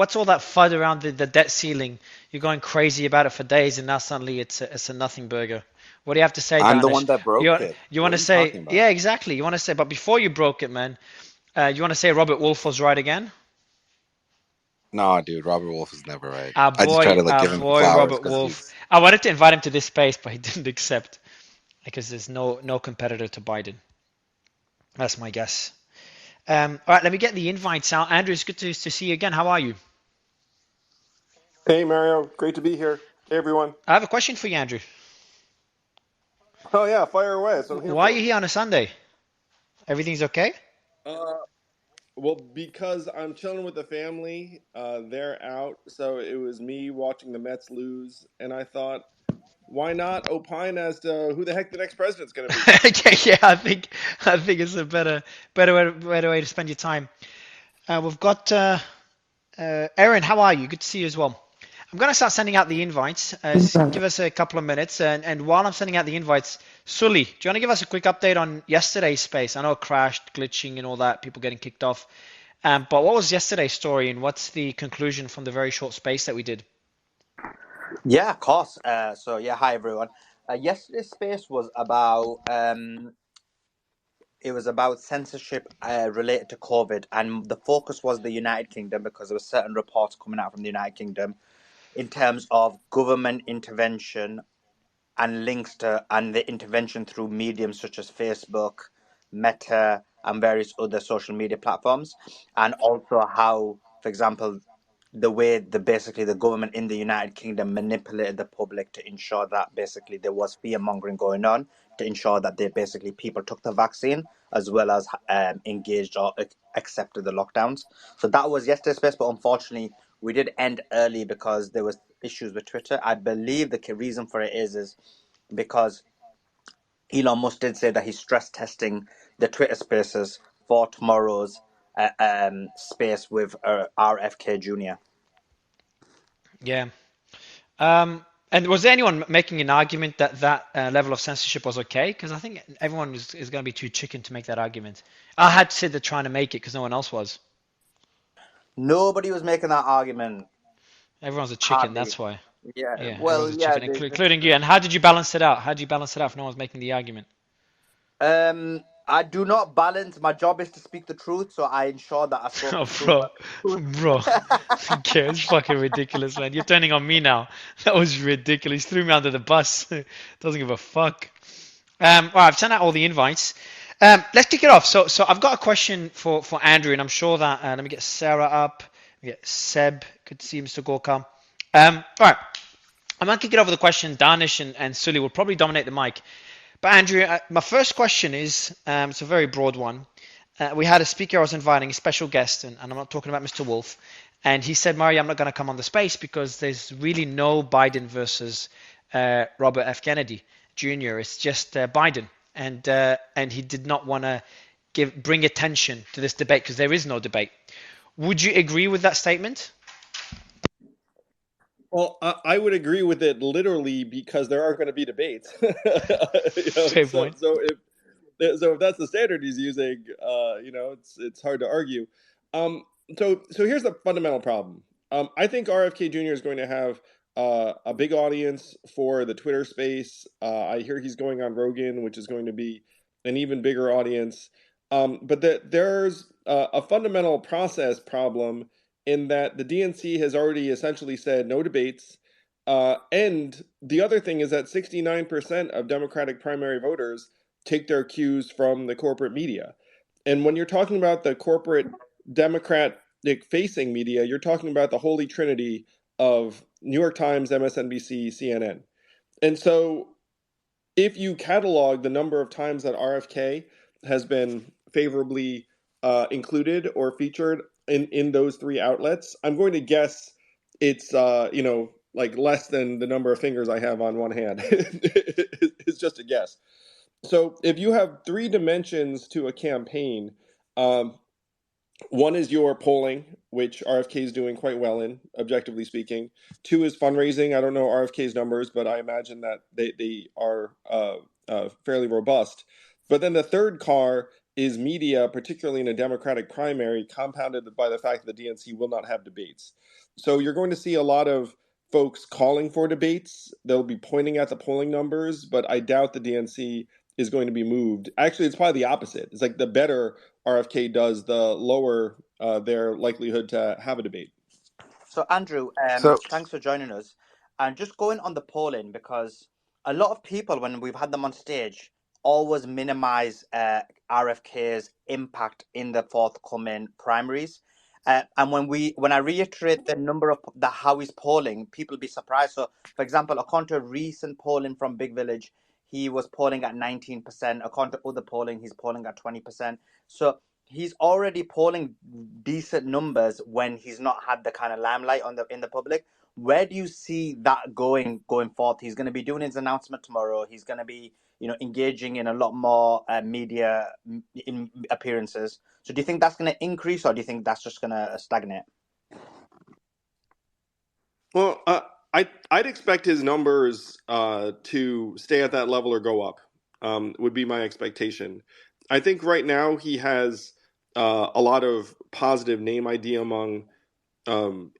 What's all that FUD around the debt ceiling? You're going crazy about it for days, and now suddenly it's a nothing burger. What do you have to say, I'm the Danish? one that You broke it. you want What to are you say, talking about? yeah, exactly. You want to say, but before you broke it, man, you want to say Robert Wolf was right again? No, dude, Robert Wolf is never right. I just try to like Our give him boy flowers Robert because Wolf. he's I wanted to invite him to this space, but he didn't accept because there's no competitor to Biden. That's my guess. All right, let me get the invites out. Andrew, it's good to see you again. How are you? Hey Mario, great to be here. Hey everyone. I have a question for you, Andrew. Oh yeah, fire away. That's what I'm here Why are you for. here on a Sunday? Everything's okay? Uh, well, because I'm chilling with the family. They're out, so it was me watching the Mets lose, and I thought, why not opine as to who the heck the next president's going to be? Okay, yeah, I think it's a better way to spend your time. We've got Erin. How are you? Good to see you as well. I'm gonna start sending out the invites. Give us a couple of minutes, and while I'm sending out the invites, Sully, do you want to give us a quick update on yesterday's space? I know it crashed, glitching, and all that, people getting kicked off. But what was yesterday's story, and what's the conclusion from the very short space that we did? Yeah, of course. So yeah, hi everyone. Yesterday's space was about it was about censorship related to COVID, and the focus was the United Kingdom because there were certain reports coming out from the United Kingdom in terms of government intervention and links to and the intervention through mediums such as Facebook, Meta, and various other social media platforms, and also how, for example, the way basically the government in the United Kingdom manipulated the public to ensure that basically there was fear mongering going on to ensure that they basically people took the vaccine as well as engaged or accepted the lockdowns. So that was yesterday's space, but unfortunately we did end early because there was issues with Twitter. I believe the key reason for it is because Elon Musk did say that he's stress testing the Twitter Spaces for tomorrow's space with RFK Jr. Yeah. And was there anyone making an argument that level of censorship was okay? Because I think everyone is going to be too chicken to make that argument. I had to say they're trying to make it because no one else was. Nobody was making that argument. Everyone's a chicken, Hardly. that's why. Yeah. Yeah, Well, everyone's a yeah. chicken, including you. And how did you balance it out? How did you balance it out if no one's making the argument? I do not balance. My job is to speak the truth, so I ensure that I spoke Oh, the truth. bro, bro. Okay, it's fucking ridiculous, man. You're turning on me now. That was ridiculous. Threw me under the bus. Doesn't give a fuck. All right, I've sent out all the invites. Let's kick it off. So I've got a question for Andrew, and I'm sure that let me get Sarah up. Let me get Seb. Good to see you, Mr. Gorka. All right, I'm gonna kick it off with a question. Danish and Sully will probably dominate the mic. But Andrew, my first question is it's a very broad one. We had a speaker I was inviting, a special guest, and I'm not talking about Mr. Wolf. And he said, Mario, I'm not going to come on the space because there's really no Biden versus Robert F. Kennedy Jr. It's just Biden. And he did not want to bring attention to this debate because there is no debate. Would you agree with that statement? Well, I would agree with it literally because there are going to be debates. Fair point. So if that's the standard he's using, it's hard to argue. Um, so here's the fundamental problem. I think RFK Jr. is going to have a big audience for the Twitter space. I hear he's going on Rogan, which is going to be an even bigger audience. But there's a fundamental process problem in that the DNC has already essentially said no debates. And the other thing is that 69% of Democratic primary voters take their cues from the corporate media. And when you're talking about the corporate Democratic facing media, you're talking about the holy trinity of New York Times, MSNBC, CNN. And so if you catalog the number of times that RFK has been favorably included or featured in those three outlets, I'm going to guess it's like less than the number of fingers I have on one hand. It's just a guess. So if you have three dimensions to a campaign, um, one is your polling, which RFK is doing quite well in, objectively speaking. Two is fundraising. I don't know RFK's numbers, but I imagine that they are fairly robust. But then the third car is media, particularly in a Democratic primary, compounded by the fact that the DNC will not have debates. So you're going to see a lot of folks calling for debates. They'll be pointing at the polling numbers, but I doubt the DNC is going to be moved. Actually, it's probably the opposite. It's like the better RFK does, the lower their likelihood to have a debate. So, Andrew, So thanks for joining us. And just going on the polling, because a lot of people, when we've had them on stage, always minimize RFK's impact in the forthcoming primaries. And when I reiterate the number of how he's polling, people be surprised. So, for example, according to recent polling from Big Village, he was polling at 19%. According to other polling, he's polling at 20%. So he's already polling decent numbers when he's not had the kind of limelight in the public. Where do you see that going forth? He's going to be doing his announcement tomorrow. He's going to be engaging in a lot more media in appearances. So do you think that's going to increase, or do you think that's just going to stagnate? Well, I'd expect his numbers to stay at that level or go up. Would be my expectation. I think right now he has a lot of positive name ID among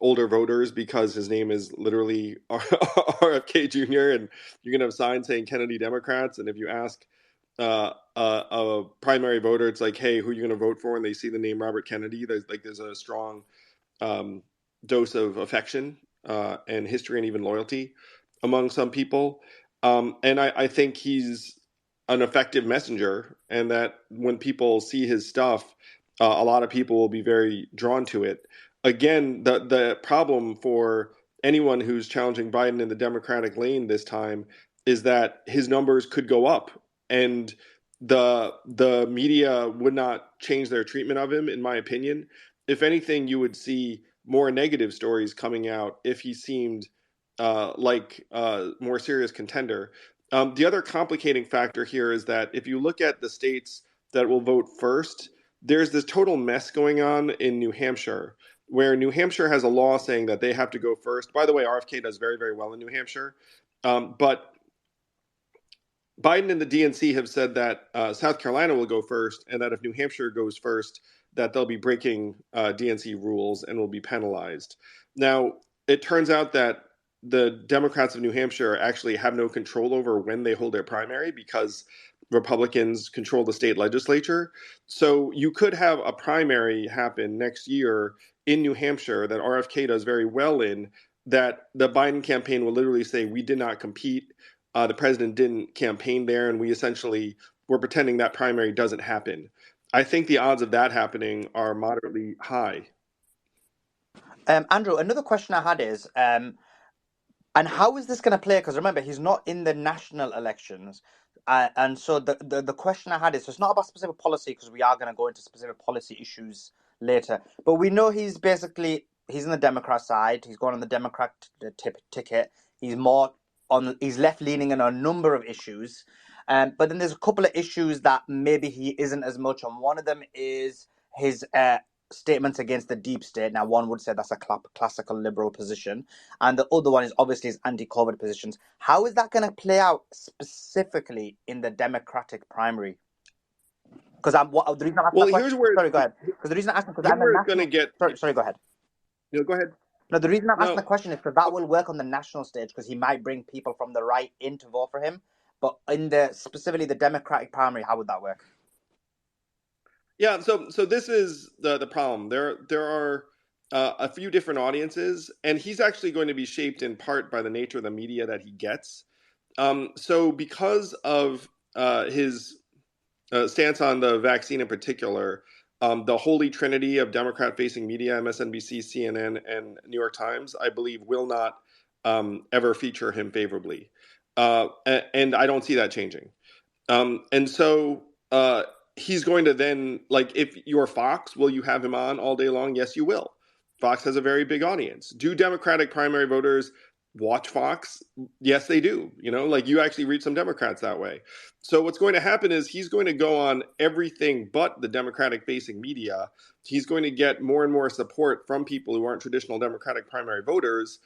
older voters because his name is literally RFK Jr. and you're gonna have signs saying Kennedy Democrats. And if you ask a primary voter, it's like, hey, who are you gonna vote for? And they see the name Robert Kennedy. There's a strong dose of affection and history and even loyalty among some people. And I think he's an effective messenger, and that when people see his stuff, a lot of people will be very drawn to it. Again, the problem for anyone who's challenging Biden in the Democratic lane this time is that his numbers could go up, and the media would not change their treatment of him, in my opinion. If anything, you would see more negative stories coming out if he seemed like a more serious contender. The other complicating factor here is that if you look at the states that will vote first, there's this total mess going on in New Hampshire, where New Hampshire has a law saying that they have to go first. By the way, RFK does very, very well in New Hampshire. But Biden and the DNC have said that South Carolina will go first, and that if New Hampshire goes first, that they'll be breaking DNC rules and will be penalized. Now, it turns out that the Democrats of New Hampshire actually have no control over when they hold their primary because Republicans control the state legislature. So you could have a primary happen next year in New Hampshire that RFK does very well in, that the Biden campaign will literally say, we did not compete. The president didn't campaign there, and we essentially were pretending that primary doesn't happen. I think the odds of that happening are moderately high. Andrew, another question I had is, and how is this going to play? Because remember, he's not in the national elections. And so the question I had is, so it's not about specific policy, because we are going to go into specific policy issues later. But we know he's in the Democrat side. He's going on the Democrat ticket. He's left leaning on a number of issues. But then there's a couple of issues that maybe he isn't as much on. One of them is his statements against the deep state. Now, one would say that's a classical liberal position, and the other one is obviously his anti-COVID positions. How is that going to play out specifically in the Democratic primary? Because the reason I'm asking that question. Here's where. Sorry, go ahead. Because the reason I'm asking, because Here's going to get. Sorry, go ahead. No, go ahead. No, the reason I'm asking the question is because that will work on the national stage, because he might bring people from the right in to vote for him. But in specifically the Democratic primary, how would that work? Yeah, so this is the problem. There are a few different audiences, and he's actually going to be shaped in part by the nature of the media that he gets. So because of his stance on the vaccine in particular, the holy trinity of Democrat-facing media, MSNBC, CNN, and New York Times, I believe, will not ever feature him favorably. And I don't see that changing. And so he's going to then, like, if you're Fox, will you have him on all day long? Yes, you will. Fox has a very big audience. Do Democratic primary voters watch Fox? Yes, they do. Like, you actually reach some Democrats that way. So what's going to happen is he's going to go on everything but the Democratic facing media. He's going to get more and more support from people who aren't traditional Democratic primary voters.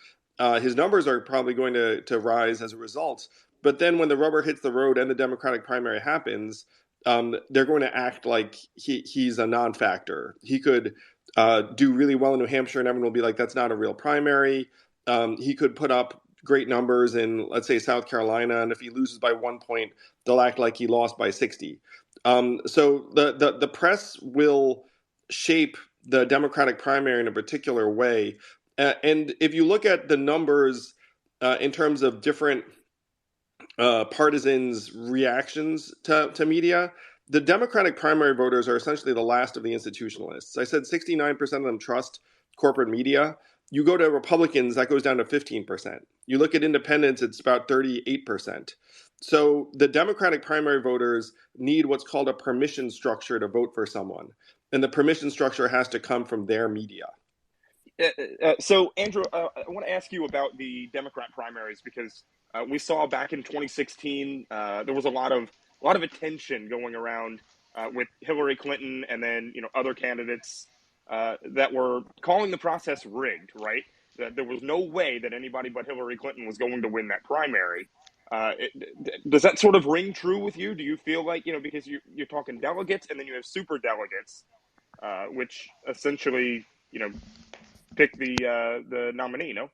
His numbers are probably going to rise as a result. But then when the rubber hits the road and the Democratic primary happens, they're going to act like he's a non-factor. He could do really well in New Hampshire, and everyone will be like, "That's not a real primary." He could put up great numbers in, let's say, South Carolina, and if he loses by 1 point, they'll act like he lost by 60. So the press will shape the Democratic primary in a particular way, and if you look at the numbers in terms of different partisans' reactions to media, the Democratic primary voters are essentially the last of the institutionalists. I said 69% of them trust corporate media. You go to Republicans, that goes down to 15%. You look at independents, it's about 38%. So the Democratic primary voters need what's called a permission structure to vote for someone. And the permission structure has to come from their media. So, Andrew, I want to ask you about the Democrat primaries because we saw back in 2016 there was a lot of attention going around with Hillary Clinton and then other candidates that were calling the process rigged. Right, that there was no way that anybody but Hillary Clinton was going to win that primary. Does that sort of ring true with you? Do you feel like because you're talking delegates and then you have super delegates, which essentially pick the nominee, no?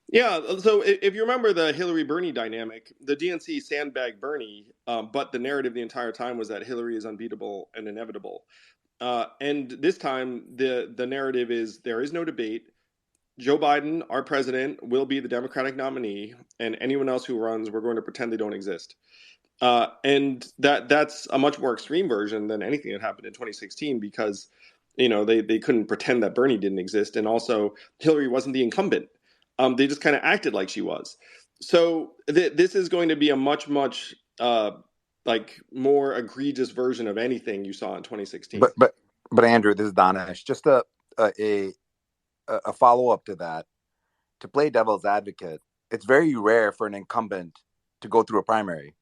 Yeah, so if you remember the Hillary-Bernie dynamic, the DNC sandbagged Bernie, but the narrative the entire time was that Hillary is unbeatable and inevitable. And this time, the narrative is there is no debate. Joe Biden, our president, will be the Democratic nominee, and anyone else who runs, we're going to pretend they don't exist. And that's a much more extreme version than anything that happened in 2016 because they couldn't pretend that Bernie didn't exist, and also Hillary wasn't the incumbent. They just kind of acted like she was. So this is going to be a much like more egregious version of anything you saw in 2016. But Andrew, this is Danish. Just a follow up to that. To play devil's advocate, it's very rare for an incumbent to go through a primary.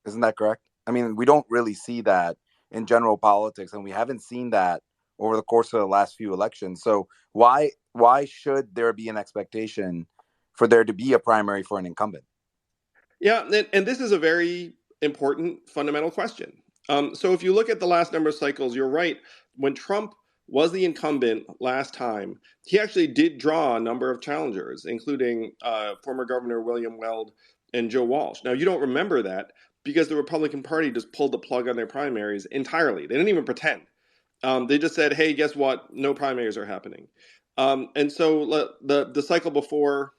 Isn't that correct? I mean, we don't really see that in general politics, and we haven't seen that over the course of the last few elections. So why should there be an expectation for there to be a primary for an incumbent? Yeah, and this is a very important fundamental question. So if you look at the last number of cycles, you're right. When Trump was the incumbent last time, he actually did draw a number of challengers, including former Governor William Weld and Joe Walsh. Now, you don't remember that because the Republican Party just pulled the plug on their primaries entirely. They didn't even pretend. They just said, hey, guess what? No primaries are happening. And so the cycle before,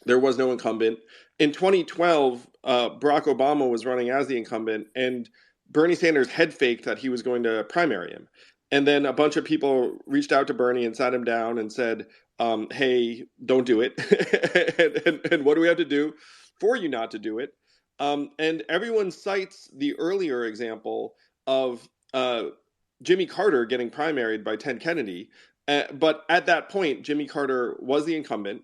there was no incumbent. In 2012, Barack Obama was running as the incumbent, and Bernie Sanders head faked that he was going to primary him. And then a bunch of people reached out to Bernie and sat him down and said, hey, don't do it. and what do we have to do for you not to do it? And everyone cites the earlier example of Jimmy Carter getting primaried by Ted Kennedy. But at that point, Jimmy Carter was the incumbent.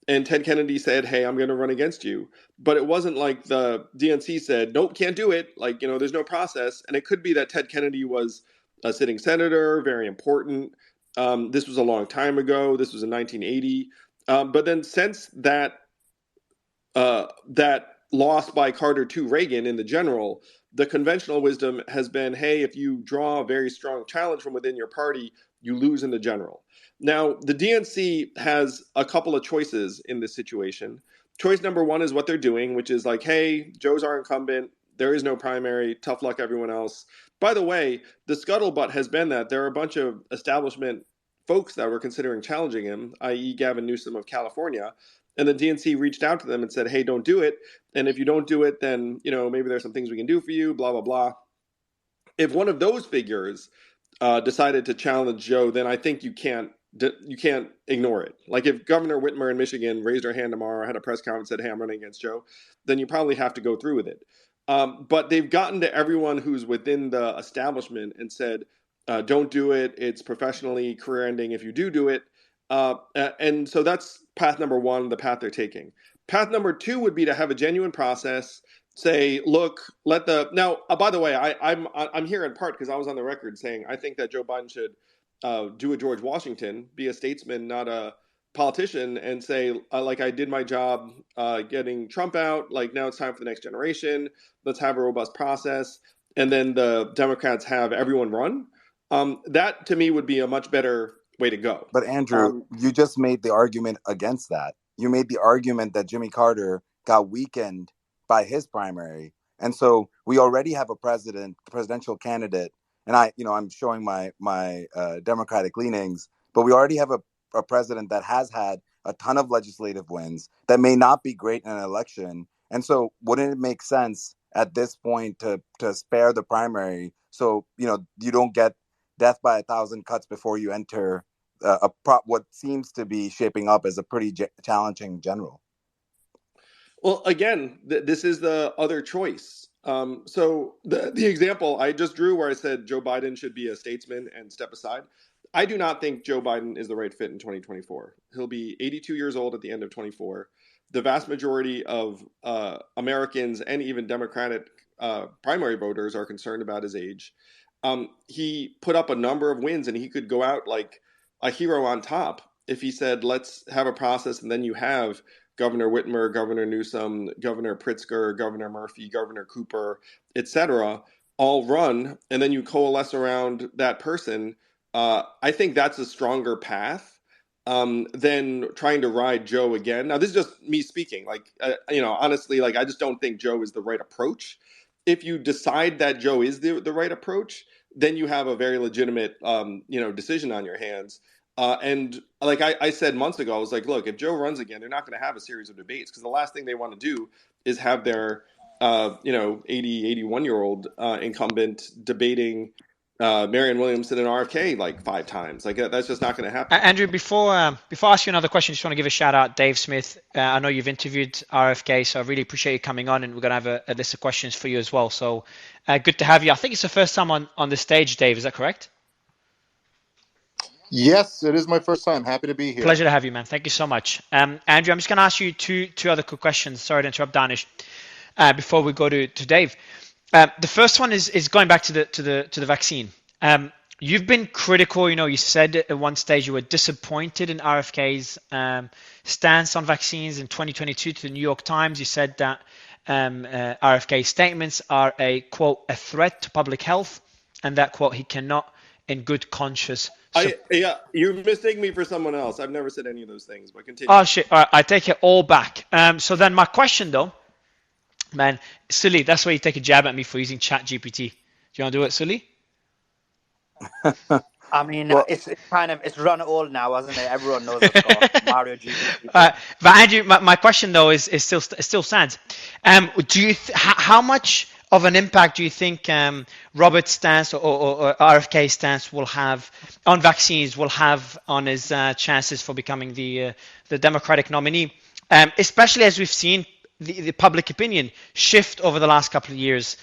And Ted Kennedy said, hey, I'm going to run against you. But it wasn't like the DNC said, nope, can't do it. Like, there's no process. And it could be that Ted Kennedy was a sitting senator, very important. This was a long time ago. This was in 1980. But then since that loss by Carter to Reagan in the general, the conventional wisdom has been, hey, if you draw a very strong challenge from within your party, you lose in the general. Now, the DNC has a couple of choices in this situation. Choice number one is what they're doing, which is like, hey, Joe's our incumbent. There is no primary. Tough luck, everyone else. By the way, the scuttlebutt has been that there are a bunch of establishment folks that were considering challenging him, i.e. Gavin Newsom of California. And the DNC reached out to them and said, hey, don't do it. And if you don't do it, then, maybe there's some things we can do for you, blah, blah, blah. If one of those figures decided to challenge Joe, then I think you can't ignore it. Like if Governor Whitmer in Michigan raised her hand tomorrow, had a press conference, said, hey, I'm running against Joe, then you probably have to go through with it. But they've gotten to everyone who's within the establishment and said, don't do it. It's professionally career ending if you do it. And so that's path number one, the path they're taking. Path number two would be to have a genuine process. Say, look, now. By the way, I'm here in part because I was on the record saying I think that Joe Biden should do a George Washington, be a statesman, not a politician and say, like, I did my job getting Trump out. Like, now it's time for the next generation. Let's have a robust process. And then the Democrats have everyone run. That to me would be a much better way to go. But Andrew, you just made the argument against that. You made the argument that Jimmy Carter got weakened by his primary. And so we already have a presidential candidate, and I'm showing my Democratic leanings, but we already have a president that has had a ton of legislative wins that may not be great in an election. And so wouldn't it make sense at this point to spare the primary so you don't get death by 1,000 cuts before you enter what seems to be shaping up as a pretty challenging general? Well, again, this is the other choice. So the example I just drew where I said Joe Biden should be a statesman and step aside, I do not think Joe Biden is the right fit in 2024. He'll be 82 years old at the end of 24. The vast majority of Americans and even Democratic primary voters are concerned about his age. He put up a number of wins, and he could go out like a hero on top if he said, let's have a process, and then you have Governor Whitmer, Governor Newsom, Governor Pritzker, Governor Murphy, Governor Cooper, etc., all run, and then you coalesce around that person. I think that's a stronger path than trying to ride Joe again. Now, this is just me speaking. Like, honestly, like I just don't think Joe is the right approach. If you decide that Joe is the right approach, then you have a very legitimate, decision on your hands. And like I said months ago, I was like, look, if Joe runs again, they're not going to have a series of debates because the last thing they want to do is have their, 81-year-old incumbent debating Marianne Williamson and RFK like 5 times. Like that's just not going to happen. Andrew, before I ask you another question, just want to give a shout out, Dave Smith. I know you've interviewed RFK, so I really appreciate you coming on, and we're going to have a list of questions for you as well. So good to have you. I think it's the first time on the stage, Dave. Is that correct? Yes, it is my first time. Happy to be here. Pleasure to have you, man. Thank you so much. Andrew, I'm just going to ask you two other quick questions. Sorry to interrupt, Danish. Before we go to Dave, the first one is going back to the vaccine. You've been critical. You said at one stage you were disappointed in RFK's stance on vaccines in 2022 to the New York Times. You said that RFK's statements are a, quote, a threat to public health, and that, quote, he cannot in good conscience. You're mistaking me for someone else. I've never said any of those things, but continue. Oh, shit. All right, I take it all back. So then my question, though, man, Sully, that's why you take a jab at me for using ChatGPT. Do you want to do it, Sully? I mean, well, it's run old now, hasn't it? Everyone knows it's Mario GPT. But Andrew, my question though is still stands. Do you how much of an impact do you think Robert's stance or RFK's stance will have on vaccines, will have on his chances for becoming the Democratic nominee, especially as we've seen the public opinion shift over the last couple of years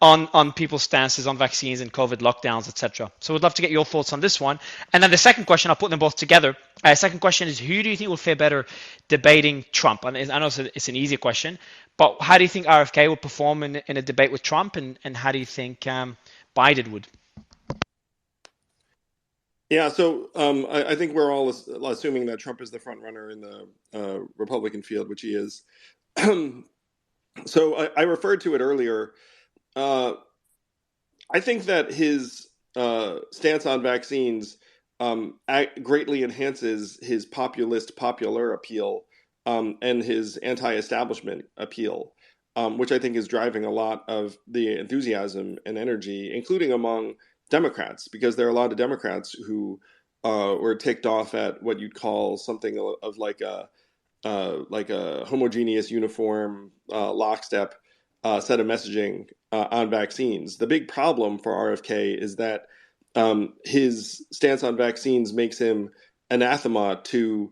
on people's stances on vaccines and COVID lockdowns, etc. So we'd love to get your thoughts on this one. And then the second question, I'll put them both together. Second question is, who do you think will fare better debating Trump? And I know it's an easy question, but how do you think RFK will perform in a debate with Trump, and how do you think Biden would? Yeah, so I think we're all assuming that Trump is the front runner in the Republican field, which he is. So I referred to it earlier. I think that his stance on vaccines greatly enhances his popular appeal and his anti-establishment appeal, which I think is driving a lot of the enthusiasm and energy, including among Democrats, because there are a lot of Democrats who were ticked off at what you'd call something of like a homogeneous, uniform, lockstep set of messaging on vaccines. The big problem for RFK is that his stance on vaccines makes him anathema to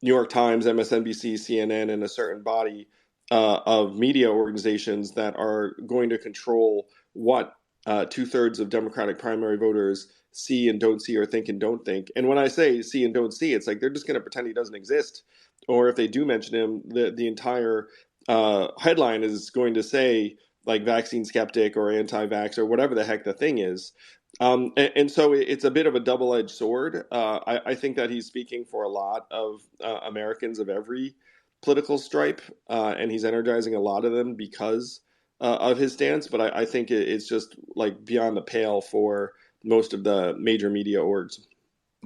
New York Times, MSNBC, CNN, and a certain body of media organizations that are going to control what 2/3 of Democratic primary voters see and don't see, or think and don't think. And when I say see and don't see, it's like they're just going to pretend he doesn't exist. Or if they do mention him, the entire headline is going to say like vaccine skeptic or anti-vax or whatever the heck the thing is. And so it's a bit of a double-edged sword. I think that he's speaking for a lot of Americans of every political stripe, and he's energizing a lot of them because of his stance. But I think it's just like beyond the pale for most of the major media orgs.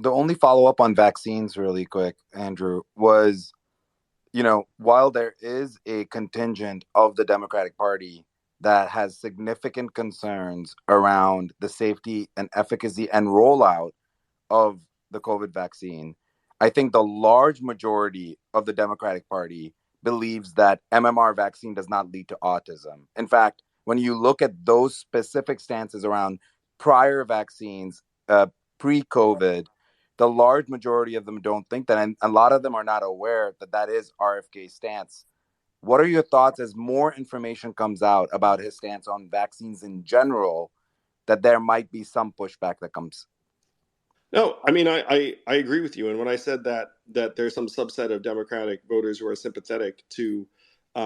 The only follow up on vaccines, really quick, Andrew, was, while there is a contingent of the Democratic Party that has significant concerns around the safety and efficacy and rollout of the COVID vaccine, I think the large majority of the Democratic Party believes that MMR vaccine does not lead to autism. In fact, when you look at those specific stances around prior vaccines, pre COVID, the large majority of them don't think that. And a lot of them are not aware that that is RFK's stance. What are your thoughts as more information comes out about his stance on vaccines in general, that there might be some pushback that comes? No, I mean I agree with you. And when I said that there's some subset of Democratic voters who are sympathetic to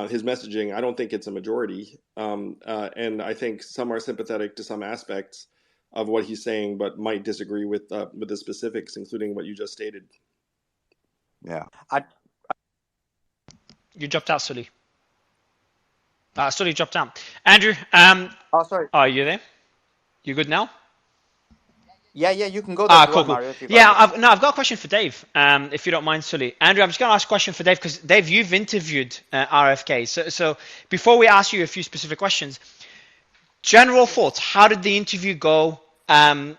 his messaging, I don't think it's a majority. And I think some are sympathetic to some aspects of what he's saying, but might disagree with the specifics, including what you just stated. Yeah. You dropped out, Sully. Sully dropped out. Andrew, Oh, sorry. are you there? You good now? Yeah, you can go there if you Cool, want, cool. Mario. If you got Yeah, anything. I've got a question for Dave, if you don't mind, Sully. Andrew, I'm just going to ask a question for Dave because Dave, you've interviewed RFK. So before we ask you a few specific questions, general thoughts. How did the interview go? And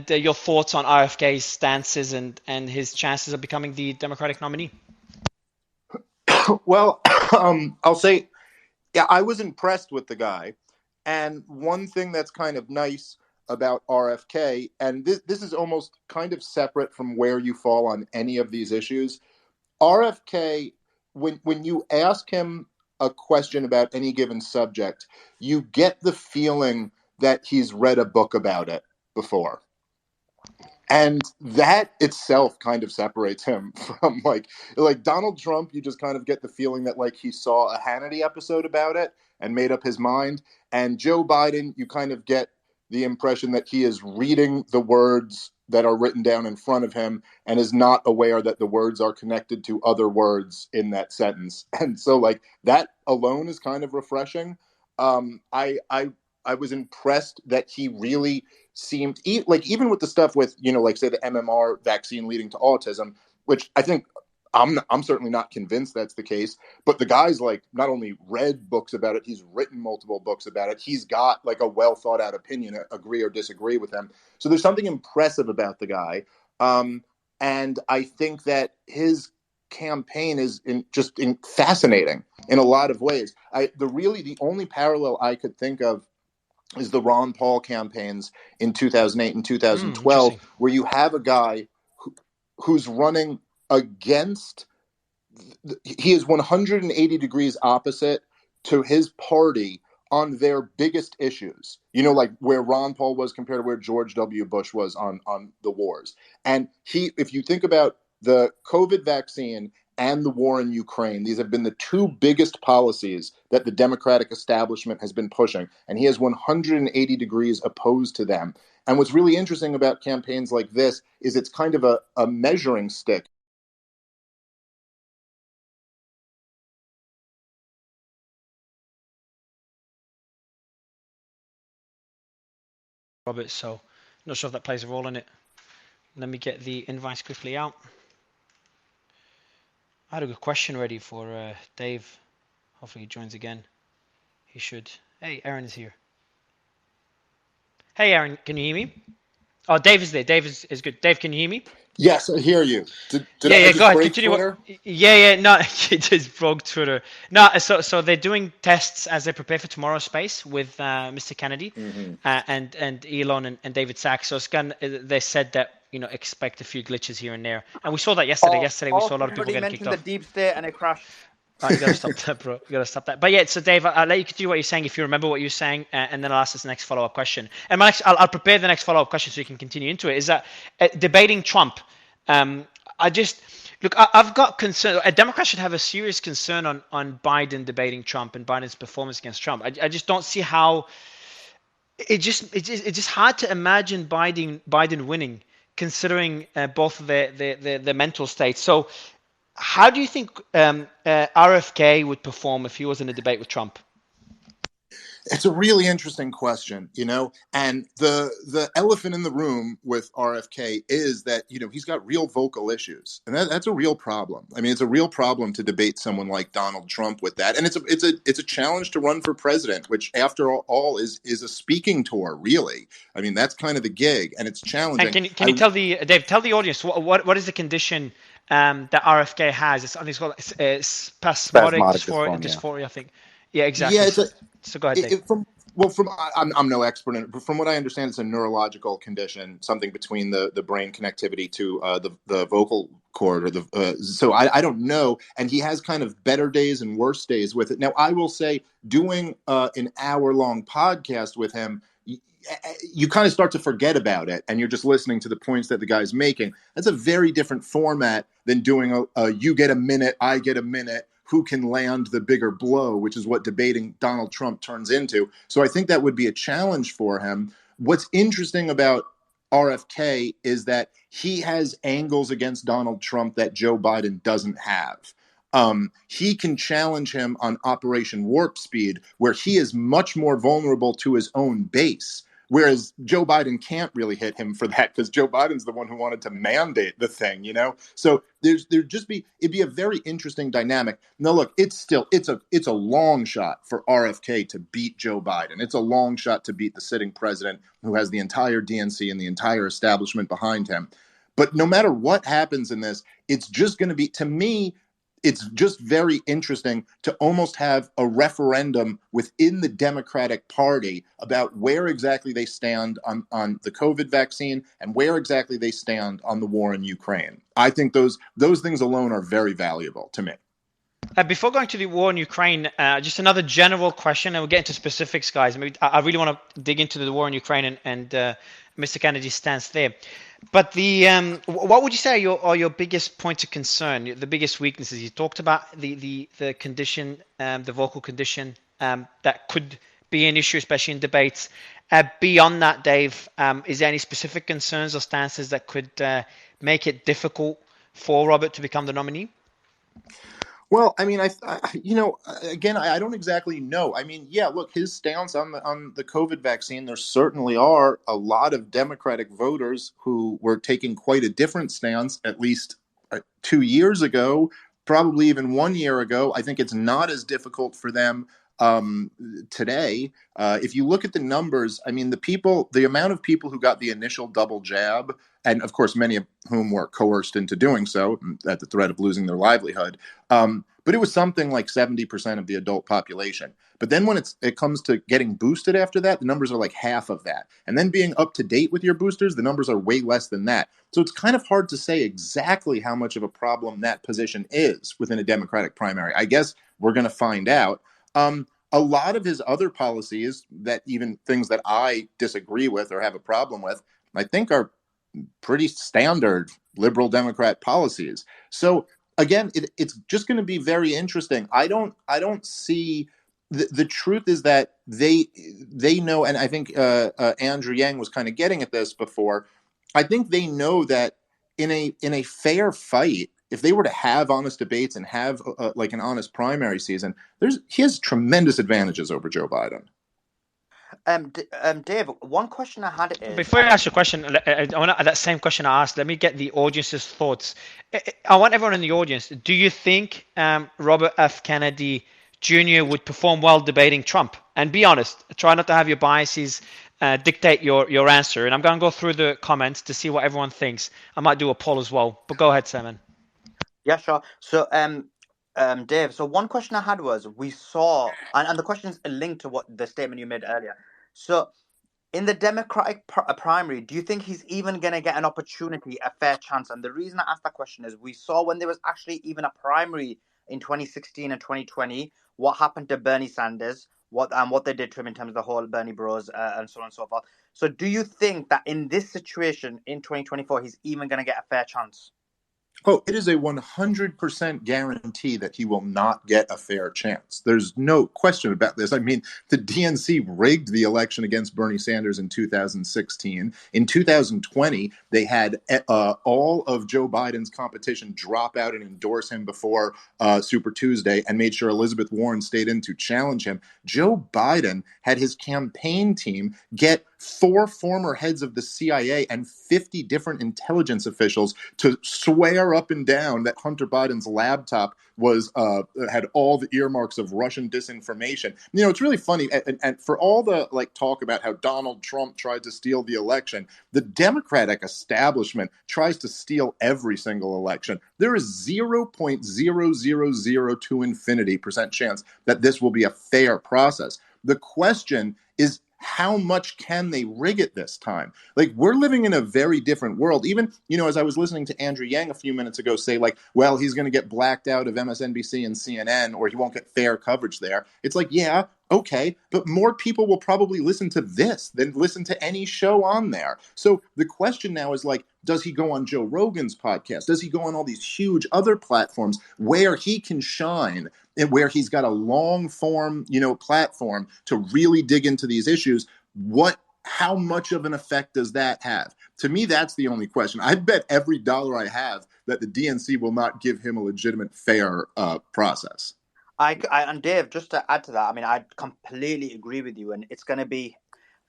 your thoughts on RFK's stances and his chances of becoming the Democratic nominee? Well, I'll say, yeah, I was impressed with the guy. And one thing that's kind of nice about RFK, and this is almost kind of separate from where you fall on any of these issues. RFK, when you ask him a question about any given subject, you get the feeling that he's read a book about it before. And that itself kind of separates him from like Donald Trump. You just kind of get the feeling that like he saw a Hannity episode about it and made up his mind. And Joe Biden, you kind of get the impression that he is reading the words that are written down in front of him and is not aware that the words are connected to other words in that sentence. And so like that alone is kind of refreshing. I was impressed that he really seemed like, even with the stuff with, like say the MMR vaccine leading to autism, which I think I'm certainly not convinced that's the case, but the guy's like not only read books about it, he's written multiple books about it. He's got like a well thought out opinion, agree or disagree with him. So there's something impressive about the guy. And I think that his campaign is fascinating in a lot of ways. The only parallel I could think of is the Ron Paul campaigns in 2008 and 2012, where you have a guy who's running against, he is 180 degrees opposite to his party on their biggest issues, like where Ron Paul was compared to where George W. Bush was on the wars. And if you think about the COVID vaccine and the war in Ukraine, these have been the two biggest policies that the Democratic establishment has been pushing. And he is 180 degrees opposed to them. And what's really interesting about campaigns like this is it's kind of a measuring stick. Robert, so not sure if that plays a role in it. Let me get the invites quickly out. I had a good question ready for Dave. Hopefully he joins again. He should. Hey, Aaron is here. Hey, Aaron, can you hear me? Oh, Dave is there. Dave is good. Dave, can you hear me? Yes, I hear you. Did yeah, I just go ahead. break Continue. Twitter? Yeah. No, you just broke Twitter. No, so they're doing tests as they prepare for tomorrow's space with Mr. Kennedy and Elon and David Sachs. So they said that expect a few glitches here and there, and we saw that yesterday. Yesterday we saw a lot of people getting kicked off. Somebody mentioned the deep state and it crashed. Right, you gotta stop that, bro. You gotta stop that. But yeah, so Dave, I'll let you continue what you're saying if you remember what you're saying, and then I'll ask this next follow-up question. And I'll prepare the next follow-up question so you can continue into it. Is that debating Trump? I've got concern. A Democrat should have a serious concern on Biden debating Trump and Biden's performance against Trump. I just don't see how it's just hard to imagine Biden winning, considering both of their mental states. So, how do you think RFK would perform if he was in a debate with Trump? It's a really interesting question, and the elephant in the room with RFK is that he's got real vocal issues, and that's a real problem. I mean, it's a real problem to debate someone like Donald Trump with that, and it's a challenge to run for president, which after all is a speaking tour, really. I mean, that's kind of the gig, and it's And challenging. can you tell Dave, tell the audience what is the condition that RFK has? I think it's called spasmodic Spasmodic dysphonia. dysphoria. I think. Yeah, Yeah, exactly. So go ahead, Dave. I'm no expert in it, but from what I understand, it's a neurological condition, something between the brain connectivity to the vocal cord, or so I don't know. And he has kind of better days and worse days with it. Now, I will say, doing an hour-long podcast with him, you kind of start to forget about it, and you're just listening to the points that the guy's making. That's a very different format than doing a you get a minute, I get a minute, who can land the bigger blow, which is what debating Donald Trump turns into. So I think that would be a challenge for him. What's interesting about RFK is that he has angles against Donald Trump that Joe Biden doesn't have. He can challenge him on Operation Warp Speed, where he is much more vulnerable to his own base. Whereas Joe Biden can't really hit him for that, because Joe Biden's the one who wanted to mandate the thing, So it'd be a very interesting dynamic. Now, look, it's a long shot for RFK to beat Joe Biden. It's a long shot to beat the sitting president, who has the entire DNC and the entire establishment behind him. But no matter what happens in this, it's just going to be, to me, it's just very interesting to almost have a referendum within the Democratic Party about where exactly they stand on the COVID vaccine and where exactly they stand on the war in Ukraine. I think those things alone are very valuable to me. Before going to the war in Ukraine, just another general question, and we'll get into specifics, guys. I really want to dig into the war in Ukraine and Mr. Kennedy's stance there. But what would you say are your biggest points of concern, the biggest weaknesses? You talked about the condition, the vocal condition, that could be an issue, especially in debates. Beyond that, Dave, is there any specific concerns or stances that could make it difficult for Robert to become the nominee? Well, I mean, again, I don't exactly know. I mean, yeah, look, his stance on the COVID vaccine, there certainly are a lot of Democratic voters who were taking quite a different stance, at least 2 years ago, probably even 1 year ago. I think it's not as difficult for them today. If you look at the numbers, I mean, the amount of people who got the initial double jab, and of course, many of whom were coerced into doing so at the threat of losing their livelihood. But it was something like 70% of the adult population. But then when it comes to getting boosted after that, the numbers are like half of that. And then being up to date with your boosters, the numbers are way less than that. So it's kind of hard to say exactly how much of a problem that position is within a Democratic primary. I guess we're going to find out. A lot of his other policies, that even things that I disagree with or have a problem with, I think are pretty standard liberal Democrat policies. So again, it's just going to be very interesting. I don't see the truth is that they know, and I think Andrew Yang was kind of getting at this before. I think they know that in a fair fight, if they were to have honest debates and have like an honest primary season, he has tremendous advantages over Joe Biden. Dave, one question I had is, before you ask your question, I want that same question I asked. Let me get the audience's thoughts. I want everyone in the audience. Do you think Robert F. Kennedy Jr. would perform well debating Trump? And be honest. Try not to have your biases dictate your answer. And I'm going to go through the comments to see what everyone thinks. I might do a poll as well. But go ahead, Simon. Yeah, sure. So, Dave, so one question I had was, we saw, and the question is linked to what the statement you made earlier. So, in the Democratic primary, do you think he's even going to get an opportunity, a fair chance? And the reason I asked that question is, we saw when there was actually even a primary in 2016 and 2020, what happened to Bernie Sanders, what they did to him in terms of the whole Bernie Bros and so on and so forth. So, do you think that in this situation in 2024, he's even going to get a fair chance? Oh, it is a 100% guarantee that he will not get a fair chance. There's no question about this. I mean, the DNC rigged the election against Bernie Sanders in 2016. In 2020, they had all of Joe Biden's competition drop out and endorse him before Super Tuesday and made sure Elizabeth Warren stayed in to challenge him. Joe Biden had his campaign team get 4 former heads of the CIA and 50 different intelligence officials to swear up and down that Hunter Biden's laptop was had all the earmarks of Russian disinformation. You know, it's really funny, and for all the talk about how Donald Trump tried to steal the election, the Democratic establishment tries to steal every single election. There is 0.0002 infinity percent chance that this will be a fair process. The question is, how much can they rig it this time? Like, we're living in a very different world. Even, as I was listening to Andrew Yang a few minutes ago say, well, he's going to get blacked out of MSNBC and CNN, or he won't get fair coverage there. It's like, yeah, okay, but more people will probably listen to this than listen to any show on there. So the question now is does he go on Joe Rogan's podcast? Does he go on all these huge other platforms where he can shine and where he's got a long form, platform to really dig into these issues? How much of an effect does that have? To me, that's the only question. I bet every dollar I have that the DNC will not give him a legitimate, fair process. And Dave, just to add to that, I mean, I completely agree with you, and it's going to be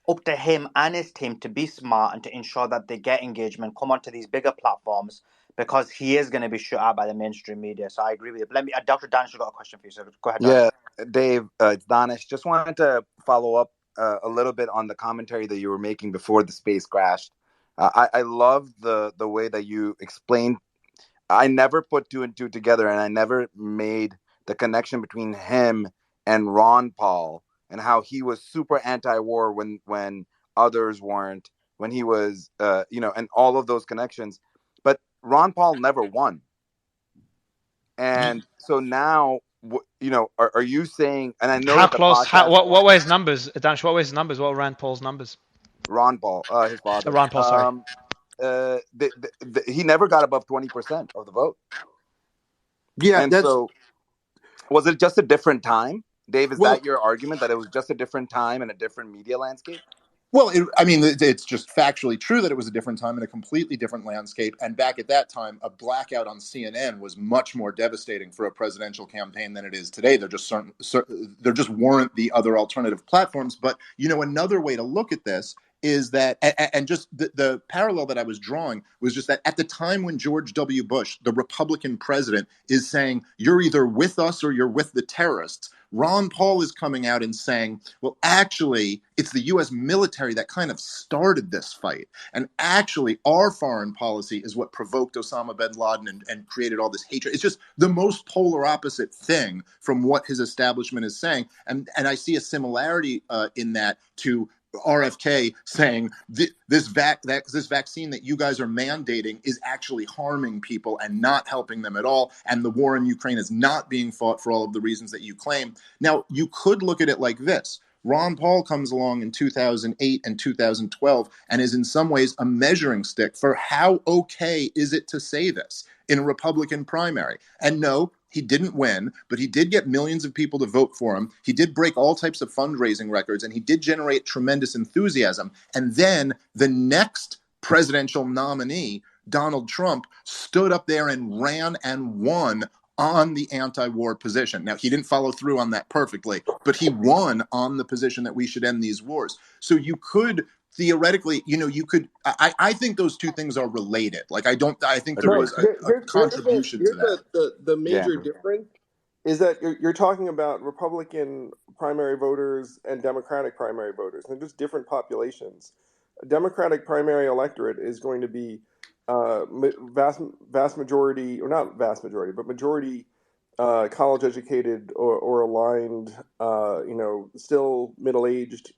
up to him and his team to be smart and to ensure that they get engagement, come onto these bigger platforms, because he is going to be shut out by the mainstream media. So I agree with you. But Dr. Danish, got a question for you. So go ahead, Danish. Yeah, Dave, it's Danish. Just wanted to follow up a little bit on the commentary that you were making before the space crashed. I love the way that you explained. I never put 2 and 2 together, and I never made the connection between him and Ron Paul and how he was super anti-war when others weren't, when he was, and all of those connections. But Ron Paul never won. And so now, are you saying, and I know How that the close? podcast, What were his numbers, Danish? What were his numbers? What were Rand Paul's numbers? Ron Paul, his father, Ron Paul, sorry. He never got above 20% of the vote. Yeah, and so was it just a different time, Dave? Is that your argument, that it was just a different time and a different media landscape? Well, it's just factually true that it was a different time and a completely different landscape. And back at that time, a blackout on CNN was much more devastating for a presidential campaign than it is today. There just weren't the other alternative platforms. But, another way to look at this is that, and just the parallel that I was drawing was just that at the time when George W. Bush, the Republican president, is saying, you're either with us or you're with the terrorists, Ron Paul is coming out and saying, well, actually, it's the U.S. military that kind of started this fight. And actually, our foreign policy is what provoked Osama bin Laden and created all this hatred. It's just the most polar opposite thing from what his establishment is saying. And I see a similarity in that to RFK saying this vaccine that you guys are mandating is actually harming people and not helping them at all. And the war in Ukraine is not being fought for all of the reasons that you claim. Now, you could look at it like this. Ron Paul comes along in 2008 and 2012 and is in some ways a measuring stick for how okay is it to say this in a Republican primary. And no, he didn't win, but he did get millions of people to vote for him. He did break all types of fundraising records, and he did generate tremendous enthusiasm. And then the next presidential nominee, Donald Trump, stood up there and ran and won on the anti-war position. Now, he didn't follow through on that perfectly, but he won on the position that we should end these wars. So you could theoretically, I think those two things are related. I think there was a contribution to that. The major difference is that you're talking about Republican primary voters and Democratic primary voters. They're just different populations. A Democratic primary electorate is going to be vast majority, or not vast majority, but majority college educated or aligned, still middle aged,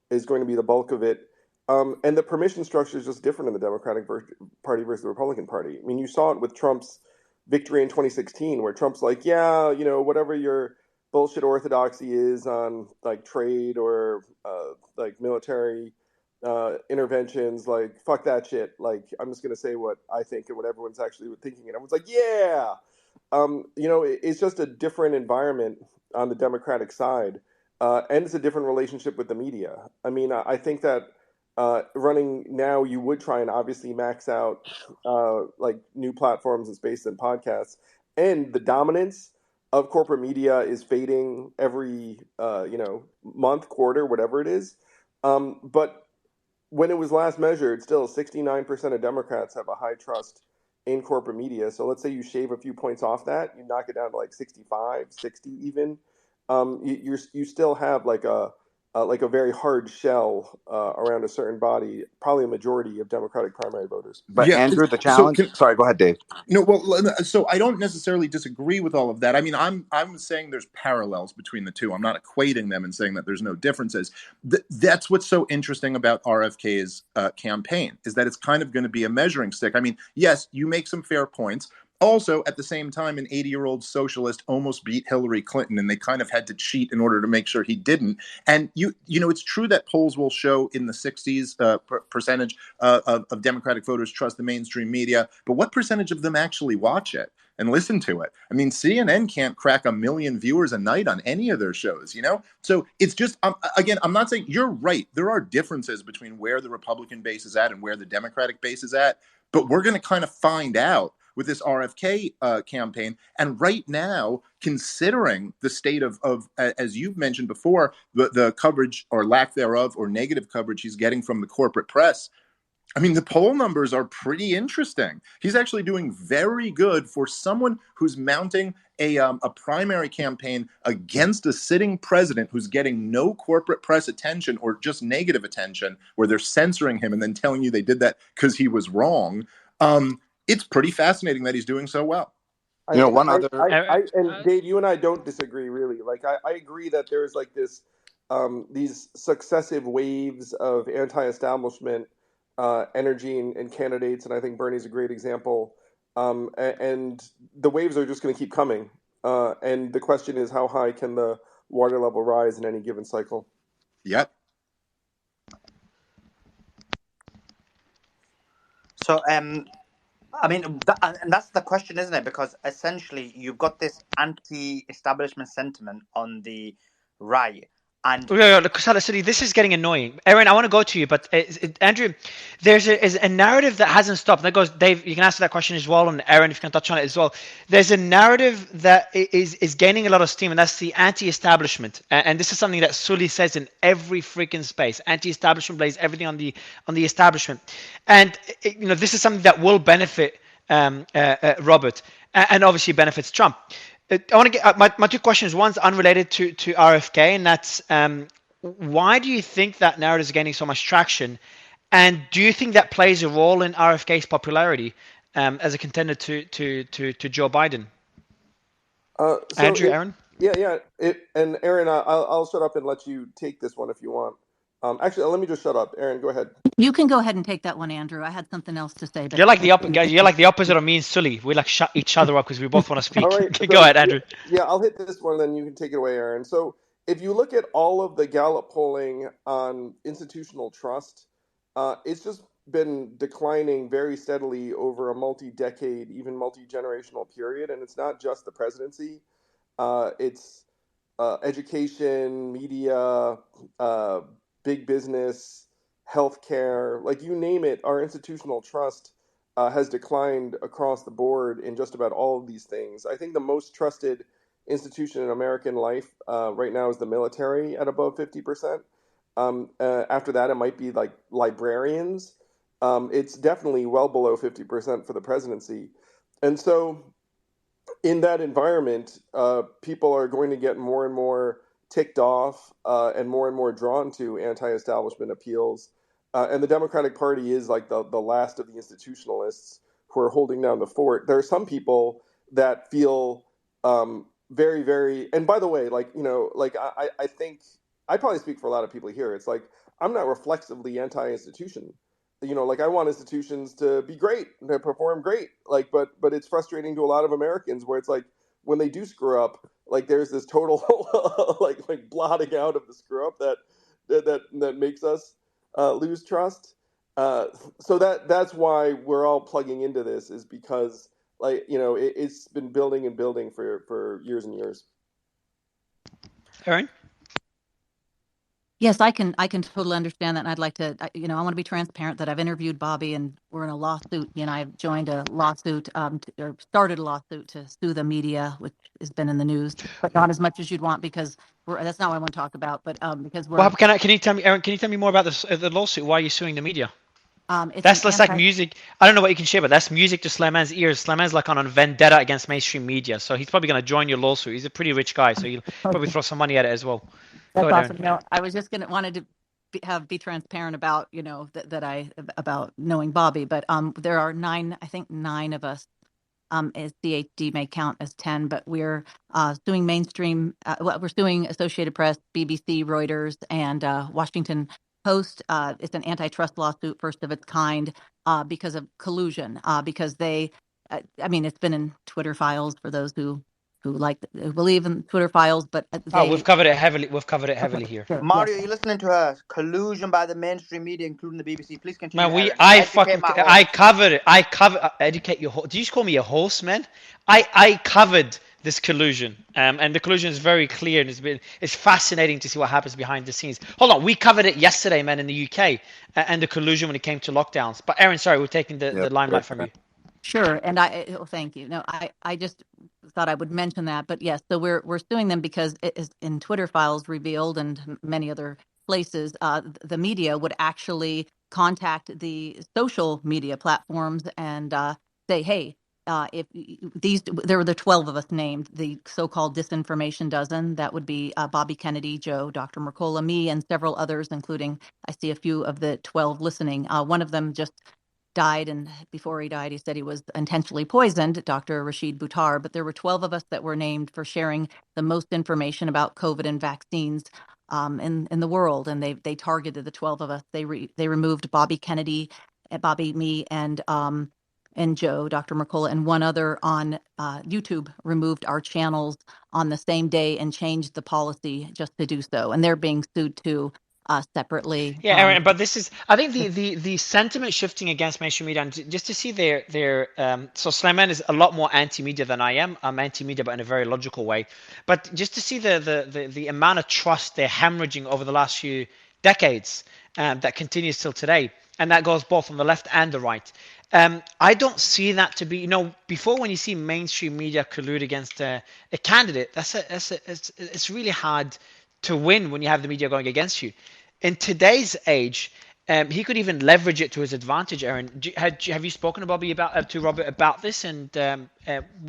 is going to be the bulk of it. And the permission structure is just different in the Democratic Party versus the Republican Party. I mean, you saw it with Trump's victory in 2016, where Trump's like, yeah, whatever your bullshit orthodoxy is on trade or military interventions, like fuck that shit. Like I'm just gonna say what I think and what everyone's actually thinking, and everyone's like, yeah. It's just a different environment on the Democratic side, and it's a different relationship with the media. I mean, I think that running now, you would try and obviously max out like new platforms and space and podcasts, and the dominance of corporate media is fading every month, quarter, whatever it is. But when it was last measured, still 69% of Democrats have a high trust in corporate media. So let's say you shave a few points off that, you knock it down to like 65, 60 even. You still have like a very hard shell around a certain body, probably a majority of Democratic primary voters. But Yeah. Andrew, the So challenge. Sorry, go ahead, Dave. no, well, so I don't necessarily disagree with all of that. I mean, I'm saying there's parallels between the two. I'm not equating them and saying that there's no differences. That's what's so interesting about RFK's campaign, is that it's kind of going to be a measuring stick. I mean, yes, you make some fair points. Also, at the same time, an 80-year-old socialist almost beat Hillary Clinton, and they kind of had to cheat in order to make sure he didn't. And it's true that polls will show in the 60s percentage of Democratic voters trust the mainstream media, but what percentage of them actually watch it and listen to it? I mean, CNN can't crack 1 million viewers a night on any of their shows, So it's just, again, I'm not saying you're right. There are differences between where the Republican base is at and where the Democratic base is at, but we're going to kind of find out with this RFK campaign. And right now, considering the state of as you've mentioned before, the coverage or lack thereof or negative coverage he's getting from the corporate press, I mean, the poll numbers are pretty interesting. He's actually doing very good for someone who's mounting a primary campaign against a sitting president who's getting no corporate press attention or just negative attention, where they're censoring him and then telling you they did that because he was wrong. It's pretty fascinating that he's doing so well. One other. And Dave, you and I don't disagree really. Like I agree that there's like these successive waves of anti-establishment energy and candidates, and I think Bernie's a great example. And the waves are just going to keep coming. And the question is, how high can the water level rise in any given cycle? Yep. So, I mean, and that's the question, isn't it? Because essentially, you've got this anti-establishment sentiment on the right, and This is getting annoying. Aaron, I want to go to you, but Andrew, there's a narrative that hasn't stopped. That goes, Dave, you can answer that question as well, and Aaron, if you can touch on it as well. There's a narrative that is gaining a lot of steam, and that's the anti-establishment. And this is something that Sully says in every freaking space. Anti-establishment blames everything on the establishment, and this is something that will benefit Robert, and obviously benefits Trump. I want to get my two questions. One's unrelated to RFK, and that's why do you think that narrative is gaining so much traction, and do you think that plays a role in RFK's popularity as a contender to Joe Biden? Andrew, Aaron? Yeah. And Aaron, I'll shut up and let you take this one if you want. Actually, let me just shut up. Aaron, go ahead. You can go ahead and take that one, Andrew. I had something else to say. But You're like the opposite of me and Sully. We like shut each other up because we both want to speak. All right, Go ahead, Andrew. Yeah, I'll hit this one, then you can take it away, Aaron. So if you look at all of the Gallup polling on institutional trust, it's just been declining very steadily over a multi-decade, even multi-generational period. And it's not just the presidency. It's education, media, big business, healthcare, like you name it. Our institutional trust has declined across the board in just about all of these things. I think the most trusted institution in American life right now is the military at above 50%. After that, it might be like librarians. It's definitely well below 50% for the presidency. And so in that environment, people are going to get more and more ticked off and more drawn to anti-establishment appeals. And the Democratic Party is like the last of the institutionalists who are holding down the fort. There are some people that feel very, very, and by the way, I think I probably speak for a lot of people here. It's like, I'm not reflexively anti-institution. Like I want institutions to be great, to perform great. Like, but it's frustrating to a lot of Americans where it's like when they do screw up, like there's this total like blotting out of the screw up that makes us lose trust. So that's why we're all plugging into this, is because, like, it's been building and building for years and years. Erin? Yes, I can totally understand that, and I'd like to, I want to be transparent that I've interviewed Bobby, and we're in a lawsuit. He and I have joined a lawsuit, or started a lawsuit to sue the media, which has been in the news, but not as much as you'd want, because that's not what I want to talk about. But because Well, can you tell me, Erin? Can you tell me more about this, the lawsuit? Why are you suing the media? it's an That's like anti. music. I don't know what you can share, but that's music to Slayman's ears. Slayman's like on a vendetta against mainstream media, so he's probably going to join your lawsuit. He's a pretty rich guy, so he'll probably throw some money at it as well. Go That's ahead, Erin. awesome. No, I was just wanted to be transparent about, about knowing Bobby, but there are nine, I think nine of us. As CHD may count as 10, but we're suing mainstream. We're suing Associated Press, BBC, Reuters, and Washington Post. It's an antitrust lawsuit, first of its kind, because of collusion. Because they, it's been in Twitter files for those who believe in Twitter files, but Oh, we've they. covered it heavily. We've covered it Okay, heavily here. sure, yes. Mario, you're listening to her. Collusion by the mainstream media, including the BBC. Please continue, Man, Aaron. Educate my I host. covered it. Educate your horse. Did you just call me a horse, man? I covered this collusion, and the collusion is very clear, and it's fascinating to see what happens behind the scenes. Hold on, we covered it yesterday, man, in the UK, and the collusion when it came to lockdowns. But Aaron, sorry, we're taking the Yep. limelight from you. Sure, and thank you. No, I just thought I would mention that, but yes, so we're suing them because it is in Twitter files revealed, and many other places, the media would actually contact the social media platforms and say, hey, if there were the 12 of us named, the so-called disinformation dozen. That would be Bobby Kennedy, Joe, Dr. Mercola, me, and several others, including I see a few of the 12 listening. One of them just died, and before he died, he said he was intentionally poisoned, Dr. Rashid Buttar. But there were 12 of us that were named for sharing the most information about COVID and vaccines in the world, and they targeted the 12 of us. They removed Bobby Kennedy, Bobby, me, and Joe, Dr. Mercola, and one other on YouTube. Removed our channels on the same day and changed the policy just to do so, and they're being sued too separately. Yeah, Aaron, but this is, I think the sentiment shifting against mainstream media, and just to see so Slayman is a lot more anti-media than I am. I'm anti-media, but in a very logical way. But just to see the amount of trust they're hemorrhaging over the last few decades, that continues till today, and that goes both on the left and the right. I don't see that to be, before when you see mainstream media collude against a candidate, it's really hard to win when you have the media going against you. In today's age, he could even leverage it to his advantage. Aaron, have you spoken to Bobby to Robert about this, and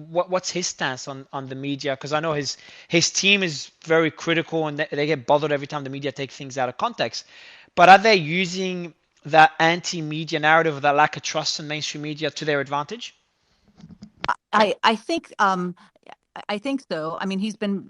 what's his stance on the media? Because I know his team is very critical, and they get bothered every time the media take things out of context. But are they using that anti-media narrative, that lack of trust in mainstream media, to their advantage? I think I think so. I mean, he's been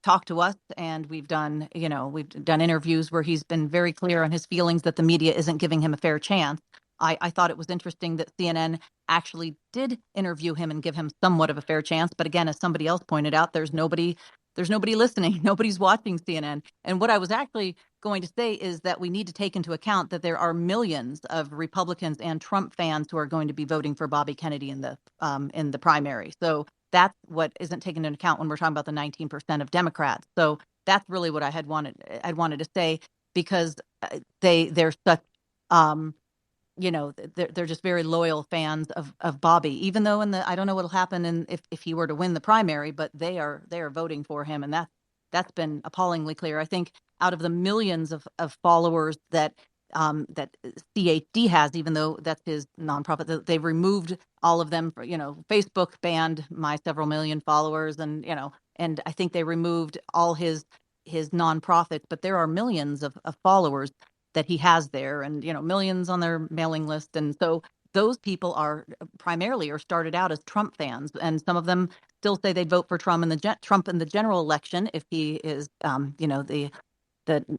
talked to us, and we've done interviews where he's been very clear on his feelings that the media isn't giving him a fair chance. I thought it was interesting that CNN actually did interview him and give him somewhat of a fair chance. But again, as somebody else pointed out, there's nobody listening. Nobody's watching CNN. And what I was actually going to say is that we need to take into account that there are millions of Republicans and Trump fans who are going to be voting for Bobby Kennedy in the primary. So that's what isn't taken into account when we're talking about the 19% of Democrats. So that's really what I'd wanted to say, because they're such they're just very loyal fans of Bobby, even though I don't know what'll happen if he were to win the primary, but they are voting for him, and that's been appallingly clear. I think out of the millions of followers that CHD has, even though that's his nonprofit, they've removed all of them. Facebook banned my several million followers, and I think they removed all his nonprofits, but there are millions of followers that he has there, and millions on their mailing list. And so those people are primarily, or started out as, Trump fans, and some of them still say they'd vote for Trump in the general election if he is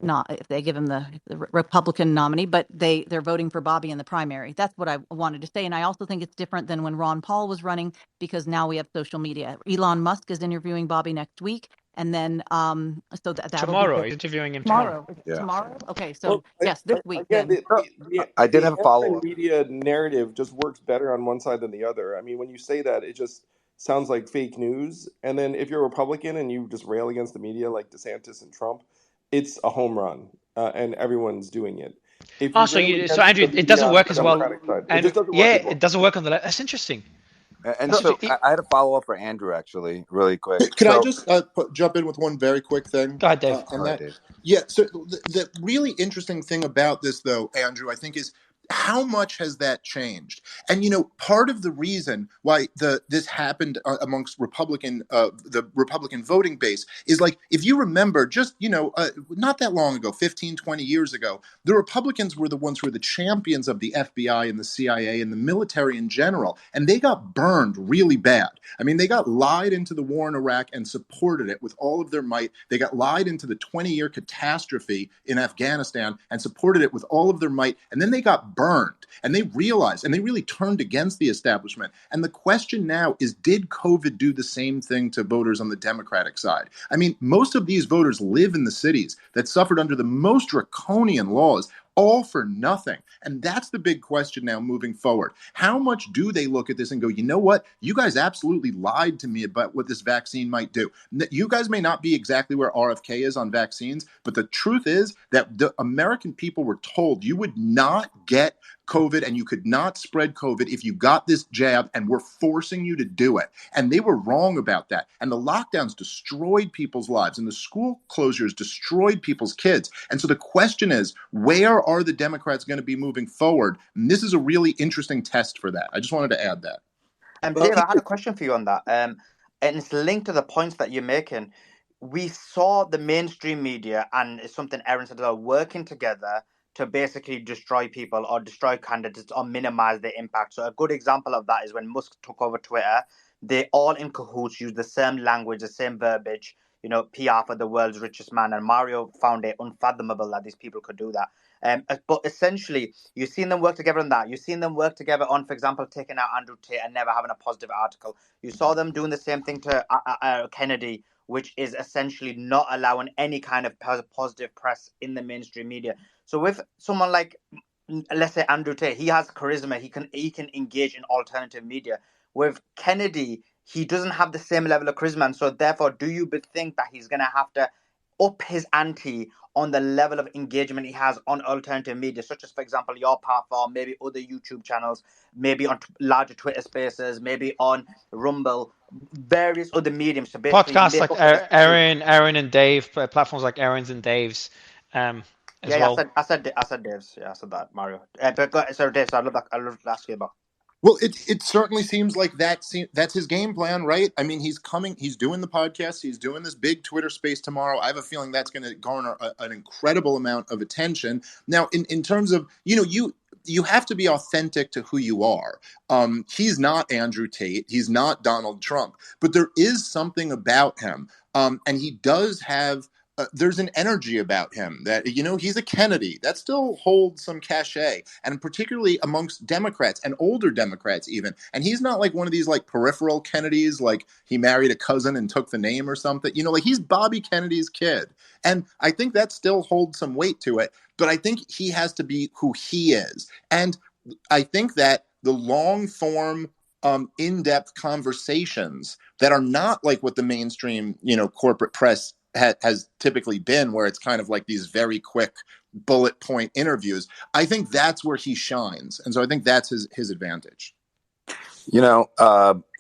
not if they give him the Republican nominee, but they're voting for Bobby in the primary. That's what I wanted to say. And I also think it's different than when Ron Paul was running, because now we have social media. Elon Musk is interviewing Bobby next week, and then so that'll be Tomorrow, the he's interviewing him tomorrow. tomorrow. Is it Yeah. tomorrow? Okay, so Well, yes, this week again, then. I did the have a follow up. anti-media narrative just works better on one side than the other. I mean, when you say that, it just sounds like fake news. And then if you're a Republican and you just rail against the media like DeSantis and Trump, it's a home run, and everyone's doing it. If Oh, you so rail so against Andrew, the it media doesn't on work the as well. Democratic side, it And just doesn't yeah, work as well. it doesn't work on the left. That's interesting. And That's so interesting. I had a follow up for Andrew actually, really quick. Could I So just jump in with one very quick thing Go ahead, Dave. on go ahead, that? Dave. Yeah. So the really interesting thing about this, though, Andrew, I think is how much has that changed? And part of the reason why this happened amongst the Republican voting base is, like, if you remember, just not that long ago, 15, 20 years ago, the Republicans were the ones who were the champions of the FBI and the CIA and the military in general, and they got burned really bad. I mean, they got lied into the war in Iraq and supported it with all of their might. They got lied into the 20-year catastrophe in Afghanistan and supported it with all of their might. And then they got burned, and they realized, and they really turned against the establishment. And the question now is, did COVID do the same thing to voters on the Democratic side? I mean, most of these voters live in the cities that suffered under the most draconian laws, all for nothing. And that's the big question now moving forward. How much do they look at this and go, you know what? You guys absolutely lied to me about what this vaccine might do. You guys may not be exactly where RFK is on vaccines, but the truth is that the American people were told you would not get COVID and you could not spread COVID if you got this jab, and we're forcing you to do it. And they were wrong about that. And the lockdowns destroyed people's lives, and the school closures destroyed people's kids. And so the question is, where are the Democrats going to be moving forward? And this is a really interesting test for that. I just wanted to add that. Dave, I had a question for you on that. And it's linked to the points that you're making. We saw the mainstream media, and it's something Aaron said, are working together to basically destroy people or destroy candidates or minimize their impact. So a good example of that is when Musk took over Twitter. They all in cahoots use the same language, the same verbiage, PR for the world's richest man. And Mario found it unfathomable that these people could do that. But essentially, you've seen them work together on that. You've seen them work together on, for example, taking out Andrew Tate and never having a positive article. You saw them doing the same thing to Kennedy, which is essentially not allowing any kind of positive press in the mainstream media. So with someone like, let's say, Andrew Tate, he has charisma. He can engage in alternative media. With Kennedy, he doesn't have the same level of charisma, and so therefore, do you think that he's going to have to up his ante on the level of engagement he has on alternative media, such as, for example, your platform, maybe other YouTube channels, maybe on larger Twitter spaces, maybe on Rumble, various other mediums to basically Podcasts make like up for this? Aaron and Dave, platforms like Aaron's and Dave's, as Yeah, well. I said Dave's. Yeah, I said that, Mario. Sorry, Dave. So I love to ask you about. Well, it certainly seems like that's his game plan, right? I mean, he's doing the podcast, he's doing this big Twitter space tomorrow. I have a feeling that's going to garner an incredible amount of attention. Now, in terms of, you have to be authentic to who you are. He's not Andrew Tate, he's not Donald Trump, but there is something about him, and he does have. There's an energy about him that, he's a Kennedy that still holds some cachet, and particularly amongst Democrats and older Democrats even. And he's not like one of these like peripheral Kennedys, like he married a cousin and took the name or something. Like he's Bobby Kennedy's kid. And I think that still holds some weight to it. But I think he has to be who he is. And I think that the long form, in-depth conversations that are not like what the mainstream, corporate press has typically been, where it's kind of like these very quick bullet point interviews. I think that's where he shines, and so I think that's his advantage.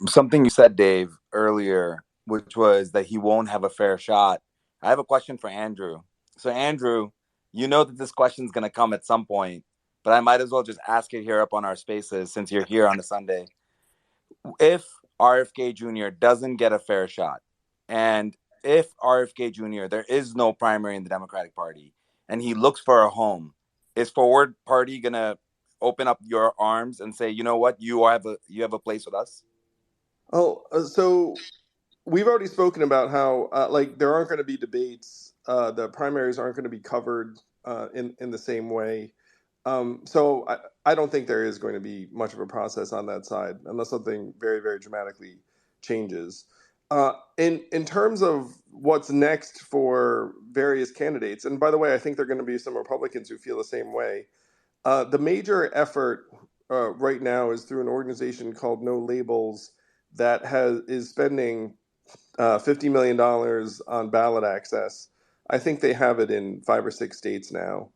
Something you said, Dave, earlier, which was that he won't have a fair shot. I have a question for Andrew. So, Andrew, you know that this question is going to come at some point, but I might as well just ask it here up on our spaces since you're here on a Sunday. If RFK Jr. doesn't get a fair shot, and if RFK Jr., there is no primary in the Democratic Party, and he looks for a home, is Forward Party going to open up your arms and say, you know what, you have a place with us? Oh, so we've already spoken about how there aren't going to be debates. The primaries aren't going to be covered in the same way. So I don't think there is going to be much of a process on that side unless something very, very dramatically changes. In terms of what's next for various candidates, and by the way, I think there are going to be some Republicans who feel the same way. The major effort right now is through an organization called No Labels that is spending $50 million on ballot access. I think they have it in 5 or 6 states now,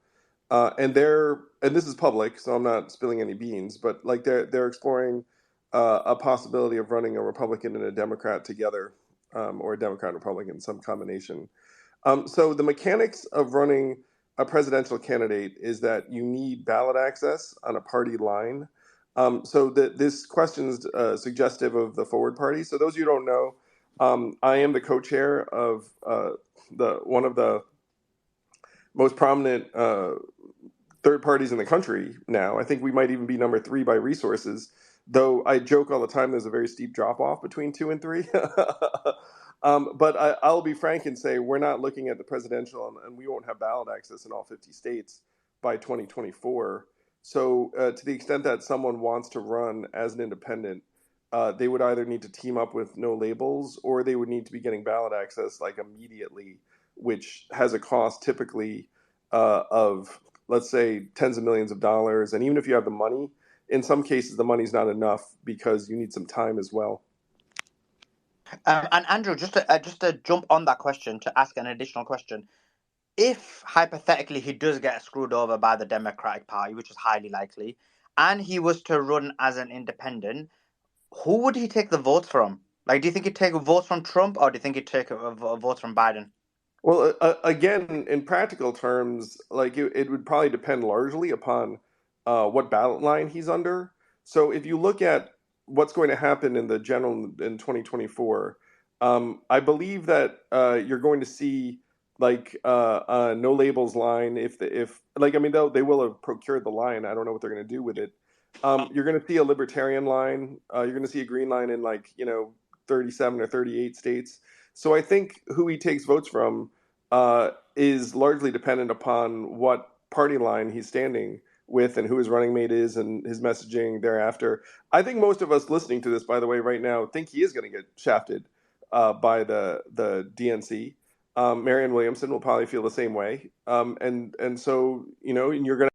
and this is public, so I'm not spilling any beans. But like they're exploring a possibility of running a Republican and a Democrat together, or a Democrat Republican, some combination. So the mechanics of running a presidential candidate is that you need ballot access on a party line. So this question is suggestive of the Forward Party. So those of you who don't know, I am the co-chair of the one of the most prominent third parties in the country now. I think we might even be number 3 by resources, though I joke all the time there's a very steep drop off between 2 and 3. But I'll be frank and say we're not looking at the presidential, and we won't have ballot access in all 50 states by 2024. So to the extent that someone wants to run as an independent, they would either need to team up with No Labels, or they would need to be getting ballot access like immediately, which has a cost typically of, let's say, tens of millions of dollars. And even if you have the money, in some cases the money's not enough because you need some time as well. And Andrew, just to jump on that question, to ask an additional question. If hypothetically he does get screwed over by the Democratic Party, which is highly likely, and he was to run as an independent, who would he take the votes from? Like, do you think he'd take votes from Trump, or do you think he'd take votes from Biden? Well, again, in practical terms, like it would probably depend largely upon what ballot line he's under. So if you look at what's going to happen in the general in 2024, I believe that you're going to see like No Labels line. If like, I mean, they will have procured the line. I don't know what they're going to do with it. You're going to see a libertarian line. You're going to see a green line in, like, 37 or 38 states. So I think who he takes votes from is largely dependent upon what party line he's standing with and who his running mate is and his messaging thereafter. I think most of us listening to this, by the way, right now, think he is going to get shafted by the DNC. Marianne Williamson will probably feel the same way, and so and you're going to